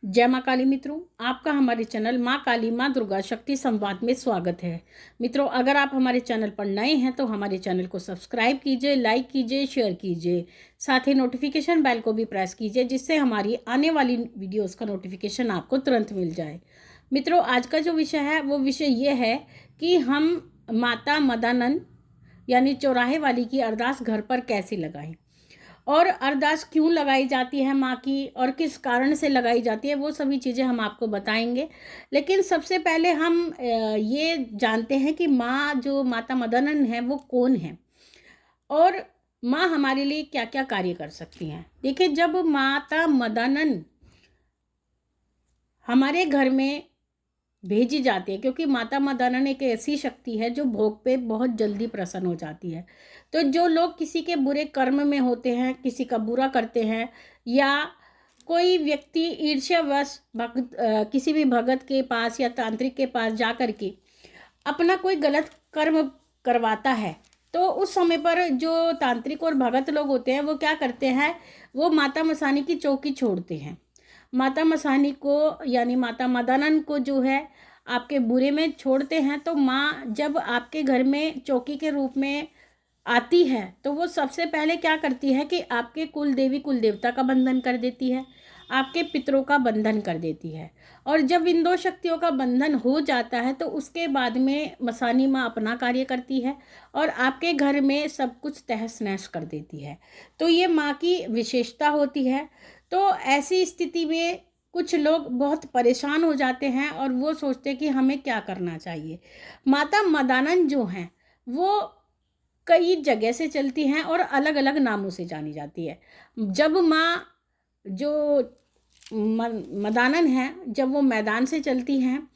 जय माँ काली मित्रों, आपका हमारे चैनल माँ काली माँ दुर्गा शक्ति संवाद में स्वागत है। मित्रों, अगर आप हमारे चैनल पर नए हैं तो हमारे चैनल को सब्सक्राइब कीजिए, लाइक कीजिए, शेयर कीजिए। साथ ही नोटिफिकेशन बेल को भी प्रेस कीजिए, जिससे हमारी आने वाली वीडियोस का नोटिफिकेशन आपको तुरंत मिल जाए। मित्रों, आज का जो विषय है वो विषय ये है कि हम माता मदानंद यानी चौराहे वाली की अरदास घर पर कैसे लगाएं और अरदास क्यों लगाई जाती है माँ की और किस कारण से लगाई जाती है, वो सभी चीज़ें हम आपको बताएंगे। लेकिन सबसे पहले हम ये जानते हैं कि माँ जो माता मदनन है वो कौन है और माँ हमारे लिए क्या क्या कार्य कर सकती हैं। देखिए, जब माता मदनन हमारे घर में भेजी जाती है, क्योंकि माता मदानन एक ऐसी शक्ति है जो भोग पे बहुत जल्दी प्रसन्न हो जाती है। तो जो लोग किसी के बुरे कर्म में होते हैं, किसी का बुरा करते हैं, या कोई व्यक्ति ईर्ष्यावश किसी भी भगत के पास या तांत्रिक के पास जा कर के अपना कोई गलत कर्म करवाता है, तो उस समय पर जो तांत्रिक और भगत लोग होते हैं वो क्या करते हैं, वो माता मसानी की चौकी छोड़ते हैं। माता मसानी को यानी माता मदानन को जो है आपके बुरे में छोड़ते हैं। तो माँ जब आपके घर में चौकी के रूप में आती है तो वो सबसे पहले क्या करती है कि आपके कुल देवी कुल देवता का बंधन कर देती है, आपके पितरों का बंधन कर देती है। और जब इन दो शक्तियों का बंधन हो जाता है तो उसके बाद में मसानी माँ अपना कार्य करती है और आपके घर में सब कुछ तहस नहस कर देती है। तो ये माँ की विशेषता होती है। तो ऐसी स्थिति में कुछ लोग बहुत परेशान हो जाते हैं और वो सोचते हैं कि हमें क्या करना चाहिए। माता मदानन जो हैं वो कई जगह से चलती हैं और अलग अलग नामों से जानी जाती है। जब माँ जो मदानन है, जब वो मैदान से चलती हैं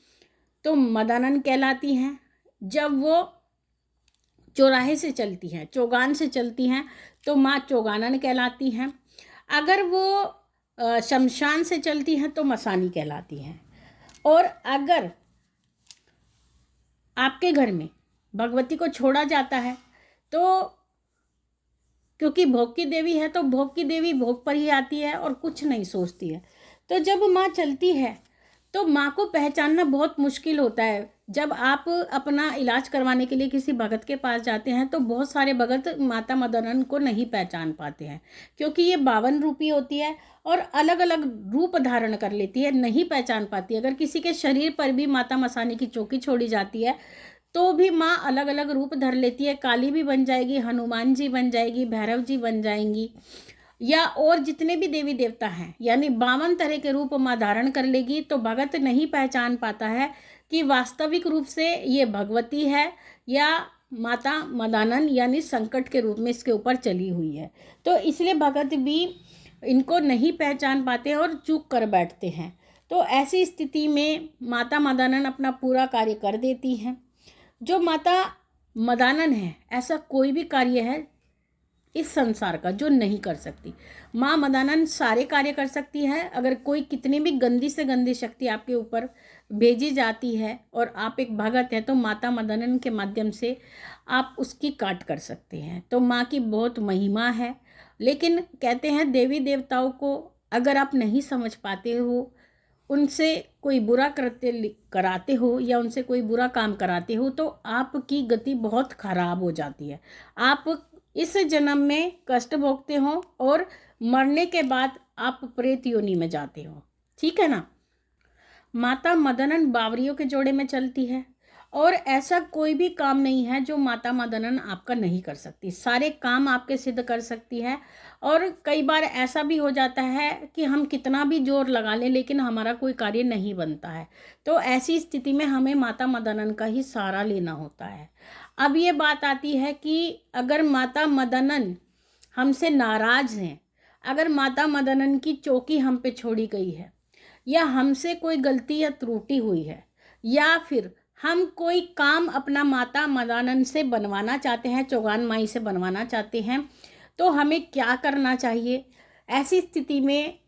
तो मदानन कहलाती हैं। जब वो चौराहे से चलती हैं, चौगान से चलती हैं, तो माँ चौगानन कहलाती हैं। अगर वो शमशान से चलती हैं तो मसानी कहलाती हैं। और अगर आपके घर में भगवती को छोड़ा जाता है तो क्योंकि भोग की देवी है तो भोग की देवी भोग पर ही आती है और कुछ नहीं सोचती है। तो जब माँ चलती है तो माँ को पहचानना बहुत मुश्किल होता है। जब आप अपना इलाज करवाने के लिए किसी भगत के पास जाते हैं तो बहुत सारे भगत माता मदनन को नहीं पहचान पाते हैं, क्योंकि ये 52 रूपी होती है और अलग अलग रूप धारण कर लेती है, नहीं पहचान पाती। अगर किसी के शरीर पर भी माता मसानी की चौकी छोड़ी जाती है तो भी माँ अलग अलग रूप धर लेती है। काली भी बन जाएगी, हनुमान जी बन जाएगी, भैरव जी बन जाएंगी, या और जितने भी देवी देवता हैं, यानी 52 तरह के रूप माँ धारण कर लेगी। तो भगत नहीं पहचान पाता है कि वास्तविक रूप से ये भगवती है या माता मदानन यानी संकट के रूप में इसके ऊपर चली हुई है। तो इसलिए भगत भी इनको नहीं पहचान पाते और चूक कर बैठते हैं। तो ऐसी स्थिति में माता मदानन अपना पूरा कार्य कर देती हैं। जो माता मदानन है, ऐसा कोई भी कार्य है इस संसार का जो नहीं कर सकती। माँ मदानन सारे कार्य कर सकती है। अगर कोई कितनी भी गंदी से गंदी शक्ति आपके ऊपर भेजी जाती है और आप एक भगत हैं तो माता मदानन के माध्यम से आप उसकी काट कर सकते हैं। तो माँ की बहुत महिमा है। लेकिन कहते हैं देवी देवताओं को अगर आप नहीं समझ पाते हो, उनसे कोई बुरा कराते हो या उनसे कोई बुरा काम कराते हो तो आपकी गति बहुत खराब हो जाती है। आप इस जन्म में कष्ट भोगते हो और मरने के बाद आप प्रेत योनि में जाते हो। ठीक है ना। माता मदनन बावरियों के जोड़े में चलती है और ऐसा कोई भी काम नहीं है जो माता मदनन आपका नहीं कर सकती। सारे काम आपके सिद्ध कर सकती है। और कई बार ऐसा भी हो जाता है कि हम कितना भी जोर लगा लें लेकिन हमारा कोई कार्य नहीं बनता है। तो ऐसी स्थिति में हमें माता मदनन का ही सहारा लेना होता है। अब ये बात आती है कि अगर माता मदनन हमसे नाराज़ हैं, अगर माता मदनन की चौकी हम पे छोड़ी गई है, या हमसे कोई गलती या त्रुटि हुई है, या फिर हम कोई काम अपना माता मदानन से बनवाना चाहते हैं, चौगान माई से बनवाना चाहते हैं, तो हमें क्या करना चाहिए। ऐसी स्थिति में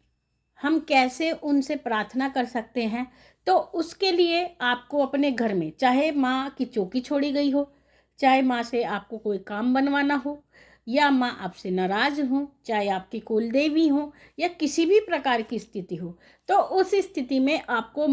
हम कैसे उनसे प्रार्थना कर सकते हैं। तो उसके लिए आपको अपने घर में चाहे माँ की चौकी छोड़ी गई हो, चाहे माँ से आपको कोई काम बनवाना हो, या माँ आपसे नाराज़ हो, चाहे आपकी कुल देवी हो या किसी भी प्रकार की स्थिति हो, तो उस स्थिति में आपको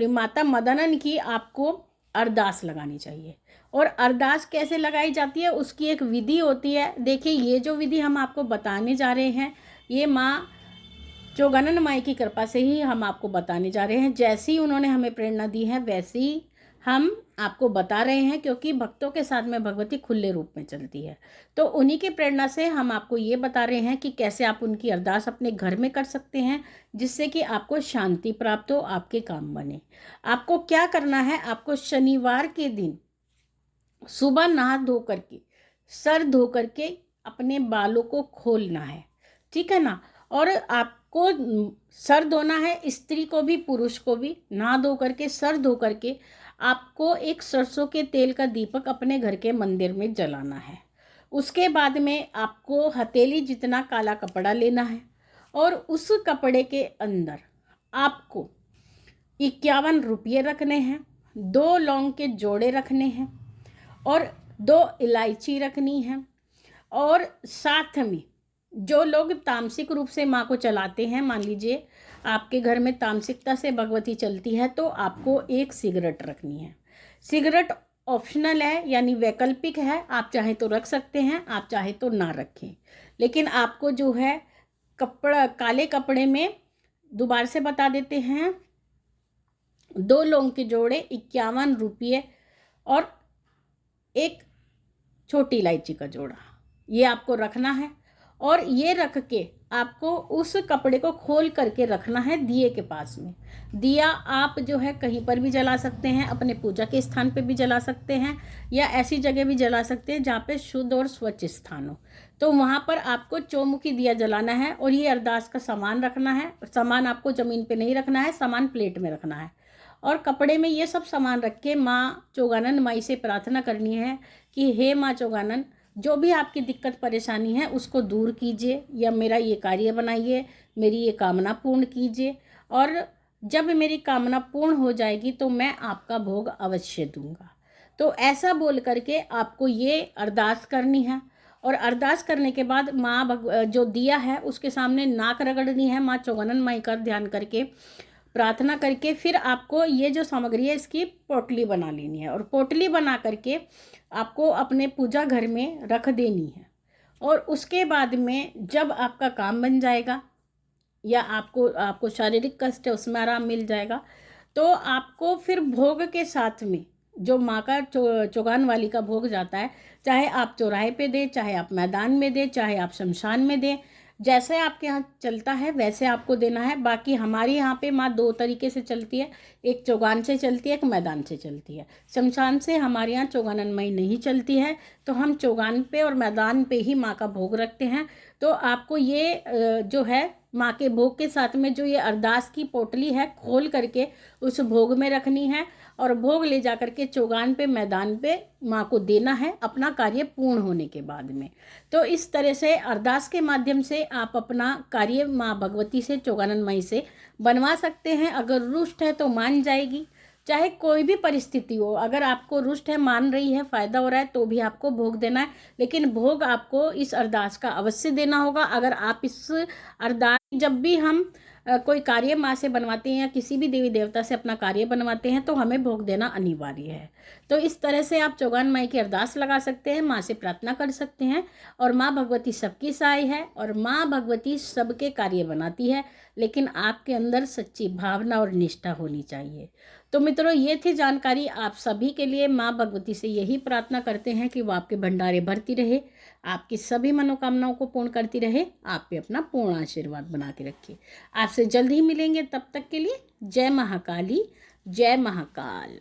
माता मदनन की आपको अरदास लगानी चाहिए। और अरदास कैसे लगाई जाती है उसकी एक विधि होती है। देखिए, ये जो विधि हम आपको बताने जा रहे हैं, ये माँ चौगानन माई की कृपा से ही हम आपको बताने जा रहे हैं। जैसी उन्होंने हमें प्रेरणा दी है वैसे ही हम आपको बता रहे हैं, क्योंकि भक्तों के साथ में भगवती खुले रूप में चलती है। तो उन्हीं की प्रेरणा से हम आपको ये बता रहे हैं कि कैसे आप उनकी अरदास अपने घर में कर सकते हैं, जिससे कि आपको शांति प्राप्त हो, आपके काम बने। आपको क्या करना है, आपको शनिवार के दिन सुबह नहा धो करके, सर धो करके अपने बालों को खोलना है, ठीक है ना। और आपको सर धोना है, स्त्री को भी पुरुष को भी, नहा धो करके सर धो करके आपको एक सरसों के तेल का दीपक अपने घर के मंदिर में जलाना है। उसके बाद में आपको हथेली जितना काला कपड़ा लेना है और उस कपड़े के अंदर आपको 51 रुपये रखने हैं, 2 लौंग के जोड़े रखने हैं और 2 इलायची रखनी है। और साथ में जो लोग तामसिक रूप से माँ को चलाते हैं, मान लीजिए आपके घर में तामसिकता से भगवती चलती है, तो आपको एक सिगरेट रखनी है। सिगरेट ऑप्शनल है, यानी वैकल्पिक है, आप चाहे तो रख सकते हैं, आप चाहे तो ना रखें। लेकिन आपको जो है काले कपड़े में, दोबारा से बता देते हैं, 2 लौंग के जोड़े, 51 रुपये और एक छोटी इलायची का जोड़ा, ये आपको रखना है। और ये रख के आपको उस कपड़े को खोल करके रखना है दिए के पास में। दिया आप जो है कहीं पर भी जला सकते हैं, अपने पूजा के स्थान पे भी जला सकते हैं, या ऐसी जगह भी जला सकते हैं जहाँ पे शुद्ध और स्वच्छ स्थान हो। तो वहाँ पर आपको चौमुखी दिया जलाना है और ये अरदास का सामान रखना है। सामान आपको ज़मीन पे नहीं रखना है, सामान प्लेट में रखना है। और कपड़े में ये सब सामान रख के माँ चौगानन माई से प्रार्थना करनी है कि हे माँ चौगानन, जो भी आपकी दिक्कत परेशानी है उसको दूर कीजिए, या मेरा ये कार्य बनाइए, मेरी ये कामना पूर्ण कीजिए। और जब मेरी कामना पूर्ण हो जाएगी तो मैं आपका भोग अवश्य दूंगा। तो ऐसा बोल करके आपको ये अरदास करनी है। और अरदास करने के बाद माँ जो दिया है उसके सामने नाक रगड़नी है, माँ चौगानन माई का ध्यान करके, प्रार्थना करके। फिर आपको ये जो सामग्री है इसकी पोटली बना लेनी है, और पोटली बना करके आपको अपने पूजा घर में रख देनी है। और उसके बाद में जब आपका काम बन जाएगा, या आपको शारीरिक कष्ट है उसमें आराम मिल जाएगा, तो आपको फिर भोग के साथ में जो माँ का चौगान वाली का भोग जाता है, चाहे आप चौराहे पे दें, चाहे आप मैदान में दें, चाहे आप शमशान में दें, जैसे आपके यहाँ चलता है वैसे आपको देना है। बाकी हमारे यहाँ पे माँ 2 तरीके से चलती है, एक चौगान से चलती है, एक मैदान से चलती है। शमशान से हमारे यहाँ चौगानन माई नहीं चलती है, तो हम चौगान पे और मैदान पे ही माँ का भोग रखते हैं। तो आपको ये जो है माँ के भोग के साथ में जो ये अरदास की पोटली है खोल करके उस भोग में रखनी है, और भोग ले जा करके चौगान पे, मैदान पे माँ को देना है अपना कार्य पूर्ण होने के बाद में। तो इस तरह से अरदास के माध्यम से आप अपना कार्य माँ भगवती से, चौगानन माई से बनवा सकते हैं। अगर रुष्ट है तो मान जाएगी, चाहे कोई भी परिस्थिति हो। अगर आपको रुष्ट है, मान रही है, फ़ायदा हो रहा है, तो भी आपको भोग देना है। लेकिन भोग आपको इस अरदास का अवश्य देना होगा। अगर आप इस अरदास, जब भी हम कोई कार्य माँ से बनवाते हैं या किसी भी देवी देवता से अपना कार्य बनवाते हैं, तो हमें भोग देना अनिवार्य है। तो इस तरह से आप चौगान माई की अरदास लगा सकते हैं, माँ से प्रार्थना कर सकते हैं। और माँ भगवती सबकी सहाय है, और माँ भगवती सबके कार्य बनाती है, लेकिन आपके अंदर सच्ची भावना और निष्ठा होनी चाहिए। तो मित्रों, ये थी जानकारी आप सभी के लिए। माँ भगवती से यही प्रार्थना करते हैं कि वो आपके भंडारे भरती रहे, आपकी सभी मनोकामनाओं को पूर्ण करती रहे, आप पे अपना पूर्ण आशीर्वाद बना के रखिए। आपसे जल्द ही मिलेंगे, तब तक के लिए जय महाकाली, जय महाकाल।